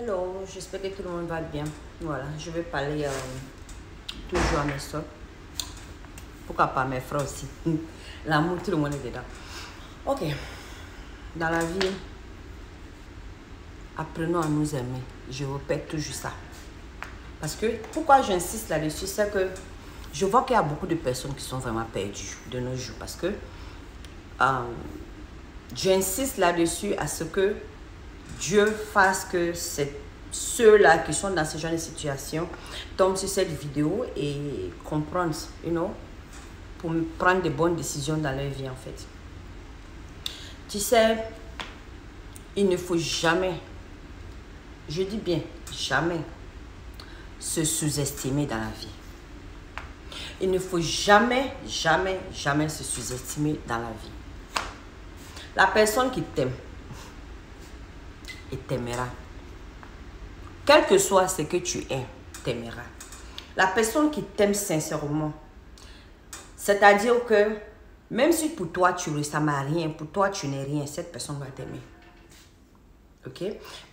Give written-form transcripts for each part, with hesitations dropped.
Hello, j'espère que tout le monde va bien. Voilà, je vais parler toujours à mes soeurs. Pourquoi pas mes frères aussi. L'amour, tout le monde est dedans. Ok, dans la vie, apprenons à nous aimer. Je répète toujours ça. Parce que, pourquoi j'insiste là-dessus, c'est que je vois qu'il y a beaucoup de personnes qui sont vraiment perdues de nos jours. Parce que j'insiste là-dessus à ce que Dieu fasse que ceux-là qui sont dans ce genre de situation tombent sur cette vidéo et comprennent, pour prendre de bonnes décisions dans leur vie en fait. Tu sais, il ne faut jamais, je dis bien jamais, se sous-estimer dans la vie. Il ne faut jamais, jamais, jamais se sous-estimer dans la vie. La personne qui t'aime et t'aimera. Quel que soit ce que tu es, t'aimera. La personne qui t'aime sincèrement, c'est-à-dire que même si pour toi tu ne ressembles à rien, pour toi tu n'es rien, cette personne va t'aimer. Ok?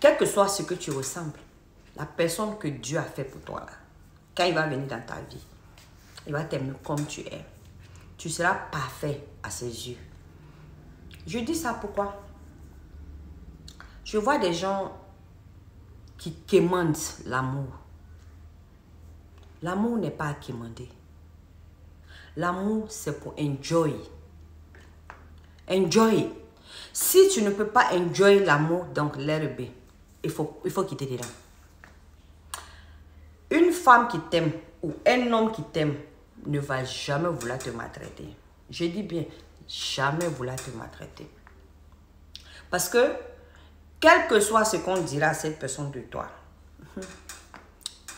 Quel que soit ce que tu ressembles, la personne que Dieu a fait pour toi, là, quand il va venir dans ta vie, il va t'aimer comme tu es. Tu seras parfait à ses yeux. Je dis ça pourquoi? Je vois des gens qui quémandent l'amour. L'amour n'est pas à quémander. L'amour, c'est pour enjoy. Enjoy. Si tu ne peux pas enjoy l'amour, donc l'herbe, il faut quitter dedans. Une femme qui t'aime ou un homme qui t'aime ne va jamais vouloir te maltraiter. Je dis bien, jamais vouloir te maltraiter. Parce que, quel que soit ce qu'on dira à cette personne de toi,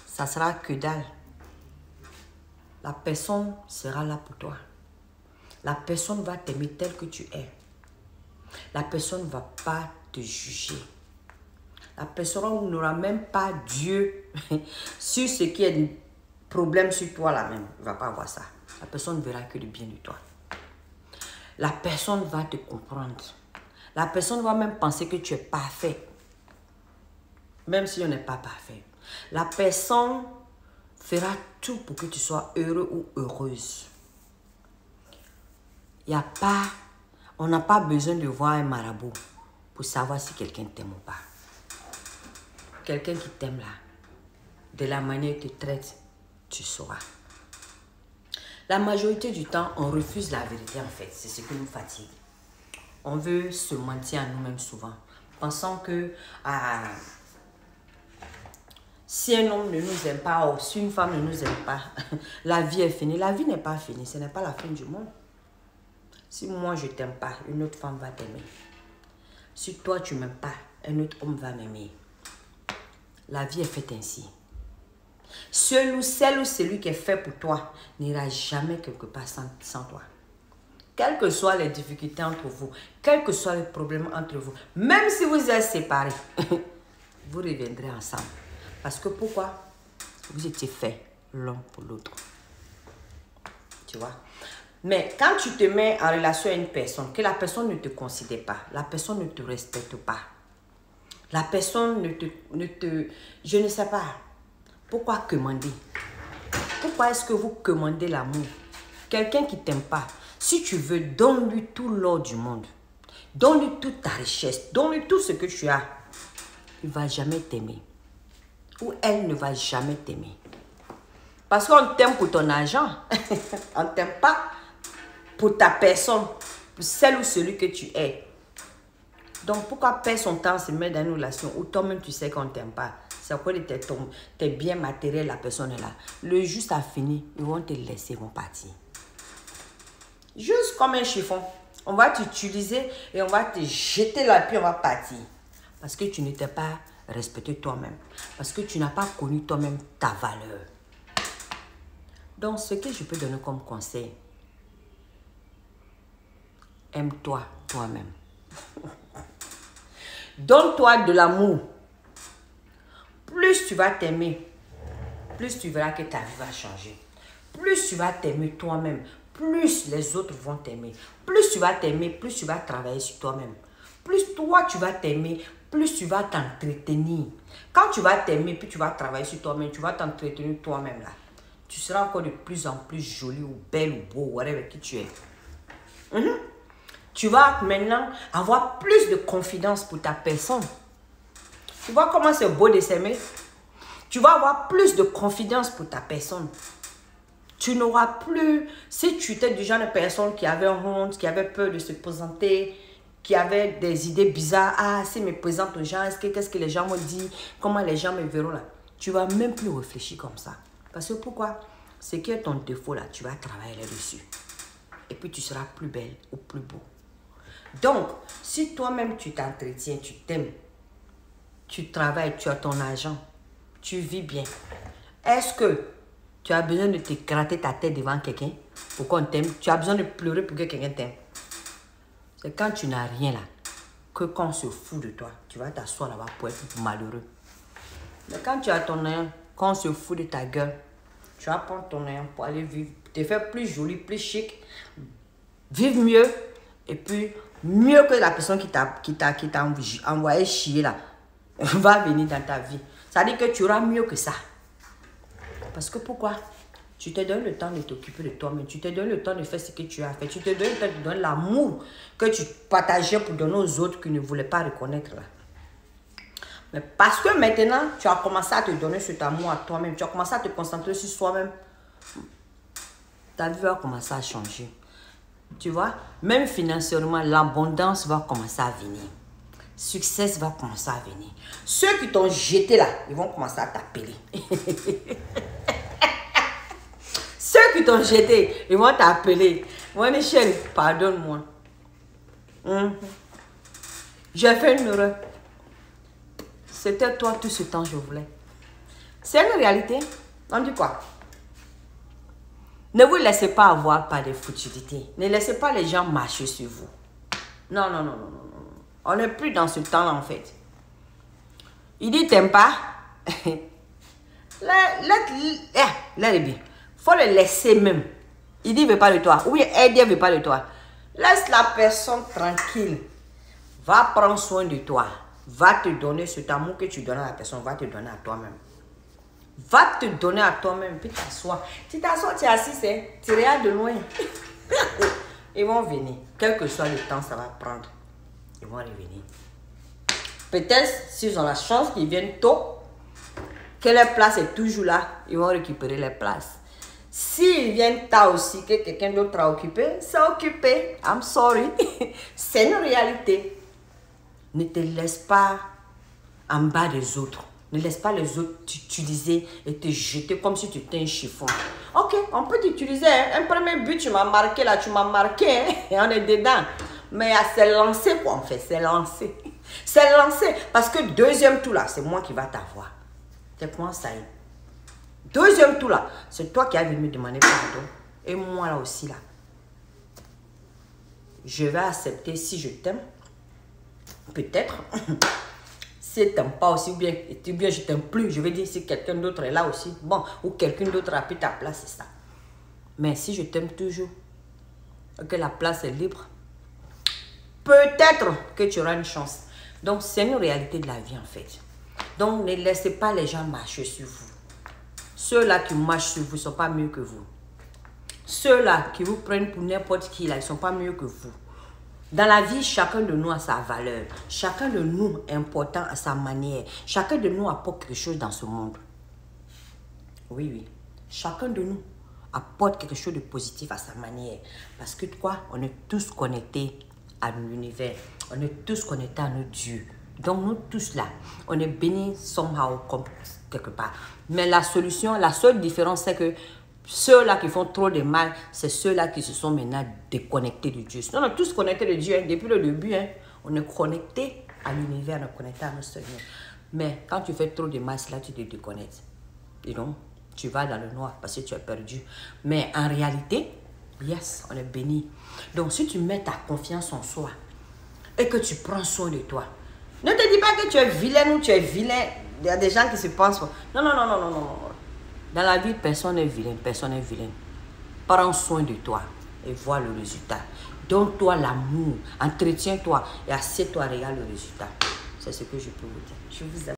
ça sera que dalle. La personne sera là pour toi. La personne va t'aimer tel que tu es. La personne ne va pas te juger. La personne n'aura même pas Dieu sur ce qui est un problème sur toi là-même. Il ne va pas avoir ça. La personne ne verra que le bien de toi. La personne va te comprendre. La personne va même penser que tu es parfait. Même si on n'est pas parfait. La personne fera tout pour que tu sois heureux ou heureuse. On n'a pas besoin de voir un marabout pour savoir si quelqu'un t'aime ou pas. Quelqu'un qui t'aime là, de la manière qu'il te traite, tu sauras. La majorité du temps, on refuse la vérité en fait. C'est ce qui nous fatigue. On veut se mentir à nous-mêmes souvent. Pensant que si un homme ne nous aime pas ou si une femme ne nous aime pas, la vie est finie. La vie n'est pas finie. Ce n'est pas la fin du monde. Si moi je ne t'aime pas, une autre femme va t'aimer. Si toi tu ne m'aimes pas, un autre homme va m'aimer. La vie est faite ainsi. Celle ou celui qui est fait pour toi n'ira jamais quelque part sans toi. Quelles que soient les difficultés entre vous, quels que soient les problèmes entre vous, même si vous êtes séparés, vous reviendrez ensemble. Parce que pourquoi? Vous étiez faits l'un pour l'autre. Tu vois? Mais quand tu te mets en relation avec une personne, que la personne ne te considère pas, la personne ne te respecte pas, la personne je ne sais pas, pourquoi commander? Pourquoi est-ce que vous commandez l'amour? Quelqu'un qui ne t'aime pas, si tu veux, donne-lui tout l'or du monde. Donne-lui toute ta richesse, donne-lui tout ce que tu as. Il ne va jamais t'aimer. Ou elle ne va jamais t'aimer. Parce qu'on t'aime pour ton argent. On ne t'aime pas pour ta personne, pour celle ou celui que tu es. Donc pourquoi perdre son temps se mettre dans une relation où toi-même tu sais qu'on ne t'aime pas? C'est quoi tes biens matériels, la personne est là. Le juste a fini, ils vont te laisser, ils vont partir. Juste comme un chiffon. On va t'utiliser et on va te jeter là, puis on va partir. Parce que tu ne t'es pas respecté toi-même. Parce que tu n'as pas connu toi-même ta valeur. Donc, ce que je peux donner comme conseil, aime-toi toi-même. Donne-toi de l'amour. Plus tu vas t'aimer, plus tu verras que ta vie va changer. Plus tu vas t'aimer toi-même, plus les autres vont t'aimer. Plus tu vas t'aimer, plus tu vas travailler sur toi-même. Plus toi tu vas t'aimer, plus tu vas t'entretenir. Quand tu vas t'aimer, puis tu vas travailler sur toi-même, tu vas t'entretenir toi-même là. Tu seras encore de plus en plus jolie ou belle ou beau, whatever qui tu es. Tu vas maintenant avoir plus de confiance pour ta personne. Tu vois comment c'est beau de s'aimer? Tu vas avoir plus de confiance pour ta personne. Tu n'auras plus, si tu étais du genre de personne qui avait honte, qui avait peur de se présenter, qui avait des idées bizarres, ah, si je me présente aux gens, qu'est-ce que les gens me disent, comment les gens me verront là, tu vas même plus réfléchir comme ça. Parce que pourquoi? C'est que ton défaut là, tu vas travailler là-dessus. Et puis tu seras plus belle ou plus beau. Donc, si toi-même tu t'entretiens, tu t'aimes, tu travailles, tu as ton argent, tu vis bien, est-ce que tu as besoin de te gratter ta tête devant quelqu'un pour qu'on t'aime? Tu as besoin de pleurer pour que quelqu'un t'aime? C'est quand tu n'as rien là, que quand on se fout de toi, tu vas t'asseoir là-bas pour être malheureux. Mais quand tu as ton argent, quand on se fout de ta gueule, tu vas prendre ton argent pour aller vivre, te faire plus jolie, plus chic, vivre mieux, et puis mieux que la personne qui t'a envoyé chier là, va venir dans ta vie. Ça veut dire que tu auras mieux que ça. Parce que pourquoi? Tu te donnes le temps de t'occuper de toi-même. Tu te donnes le temps de faire ce que tu as fait. Tu te donnes le temps de donner l'amour que tu partageais pour donner aux autres qui ne voulaient pas reconnaître là. Mais parce que maintenant, tu as commencé à te donner cet amour à toi-même. Tu as commencé à te concentrer sur soi-même. Ta vie va commencer à changer. Tu vois? Même financièrement, l'abondance va commencer à venir. Succès va commencer à venir. Ceux qui t'ont jeté là, ils vont commencer à t'appeler. Ceux qui t'ont jeté, ils vont t'appeler. Mon chérie, pardonne-moi. J'ai fait une erreur. C'était toi tout ce temps que je voulais. C'est une réalité. On dit quoi? Ne vous laissez pas avoir par des futilités. Ne laissez pas les gens marcher sur vous. Non, non, non, non, non. On n'est plus dans ce temps-là, en fait. Il dit, t'aimes pas? Laisse bien. Faut le laisser même. Il dit, il ne veut pas de toi. Oui, elle dit, elle ne veut pas de toi. Laisse la personne tranquille. Va prendre soin de toi. Va te donner cet amour que tu donnes à la personne. Va te donner à toi-même. Va te donner à toi-même. Puis t'assois. Tu t'assois, tu es assis, tu regardes de loin. Ils vont venir. Quel que soit le temps, ça va prendre. Ils vont revenir. Peut-être, s'ils ont la chance qu'ils viennent tôt, que leur place est toujours là, ils vont récupérer les places. S'ils viennent tard aussi, que quelqu'un d'autre a occupé, c'est occupé. I'm sorry. C'est une réalité. Ne te laisse pas en bas des autres. Ne laisse pas les autres t'utiliser et te jeter comme si tu étais un chiffon. Ok, on peut t'utiliser. Un premier but, tu m'as marqué là, tu m'as marqué. Hein, et on est dedans. Mais c'est lancé quoi en fait, c'est lancé. C'est lancé parce que deuxième tour là, c'est moi qui va t'avoir. C'est comment ça est. Deuxième tour là, c'est toi qui as venu me demander pardon. Et moi là aussi là. Je vais accepter si je t'aime. Peut-être. Si tu n'aimes pas aussi bien, je t'aime plus. Je veux dire si quelqu'un d'autre est là aussi. Bon, ou quelqu'un d'autre a pris ta place, c'est ça. Mais si je t'aime toujours, que la place est libre, peut-être que tu auras une chance. Donc, c'est une réalité de la vie, en fait. Donc, ne laissez pas les gens marcher sur vous. Ceux-là qui marchent sur vous ne sont pas mieux que vous. Ceux-là qui vous prennent pour n'importe qui, là, ils ne sont pas mieux que vous. Dans la vie, chacun de nous a sa valeur. Chacun de nous est important à sa manière. Chacun de nous apporte quelque chose dans ce monde. Oui, oui. Chacun de nous apporte quelque chose de positif à sa manière. Parce que quoi? On est tous connectés à l'univers. On est tous connectés à notre Dieu. Donc nous tous là, on est bénis somehow quelque part. Mais la solution, la seule différence, c'est que ceux-là qui font trop de mal, c'est ceux-là qui se sont maintenant déconnectés de Dieu. On est tous connectés de Dieu. Hein. Depuis le début, hein, on est connectés à l'univers, on est connectés à notre Seigneur. Mais quand tu fais trop de mal, c'est là que tu te déconnectes. Et donc, tu vas dans le noir parce que tu es perdu. Mais en réalité, yes, on est béni. Donc, si tu mets ta confiance en soi et que tu prends soin de toi, ne te dis pas que tu es vilain ou tu es vilain. Il y a des gens qui se pensent... Non, non, non, non, non, non. Dans la vie, personne n'est vilain, personne n'est vilain. Prends soin de toi et vois le résultat. Donne-toi l'amour, entretiens-toi et assieds-toi, regarde le résultat. C'est ce que je peux vous dire. Je vous aime.